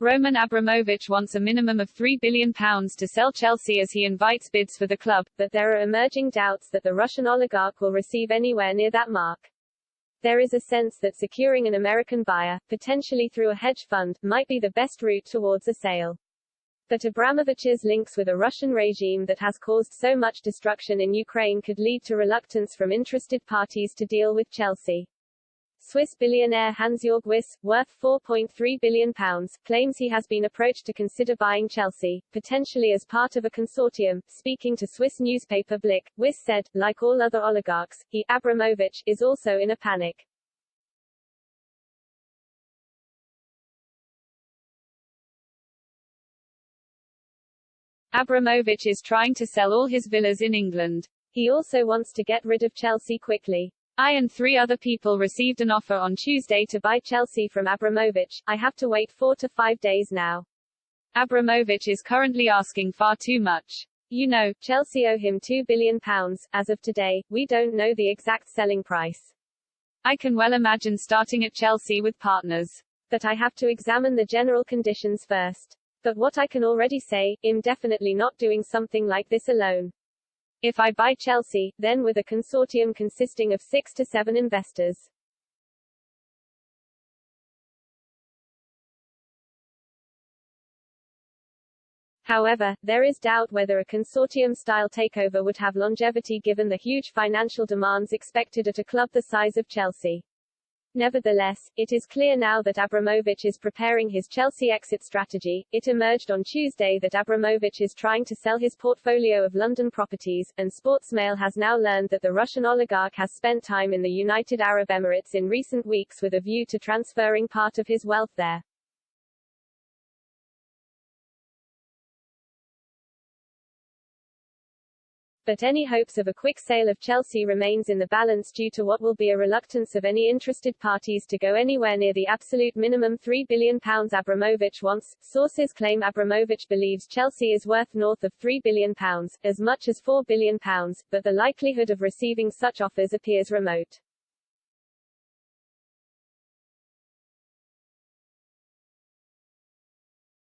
Roman Abramovich wants a minimum of £3 billion to sell Chelsea as he invites bids for the club, but there are emerging doubts that the Russian oligarch will receive anywhere near that mark. There is a sense that securing an American buyer, potentially through a hedge fund, might be the best route towards a sale. But Abramovich's links with a Russian regime that has caused so much destruction in Ukraine could lead to reluctance from interested parties to deal with Chelsea. Swiss billionaire Hans-Jörg Wyss, worth £4.3 billion, claims he has been approached to consider buying Chelsea, potentially as part of a consortium. Speaking to Swiss newspaper Blick, Wyss said, like all other oligarchs, he, Abramovich, is also in a panic. Abramovich is trying to sell all his villas in England. He also wants to get rid of Chelsea quickly. I and 3 other people received an offer on Tuesday to buy Chelsea from Abramovich. I have to wait 4 to 5 days now. Abramovich is currently asking far too much. You know, Chelsea owe him £2 billion. As of today, we don't know the exact selling price. I can well imagine starting at Chelsea with partners. But I have to examine the general conditions first. But what I can already say, I'm definitely not doing something like this alone. If I buy Chelsea, then with a consortium consisting of 6 to 7 investors. However, there is doubt whether a consortium-style takeover would have longevity given the huge financial demands expected at a club the size of Chelsea. Nevertheless, it is clear now that Abramovich is preparing his Chelsea exit strategy. It emerged on Tuesday that Abramovich is trying to sell his portfolio of London properties, and Sportsmail has now learned that the Russian oligarch has spent time in the United Arab Emirates in recent weeks with a view to transferring part of his wealth there. But any hopes of a quick sale of Chelsea remains in the balance due to what will be a reluctance of any interested parties to go anywhere near the absolute minimum £3 billion Abramovich wants. Sources claim Abramovich believes Chelsea is worth north of £3 billion, as much as £4 billion, but the likelihood of receiving such offers appears remote.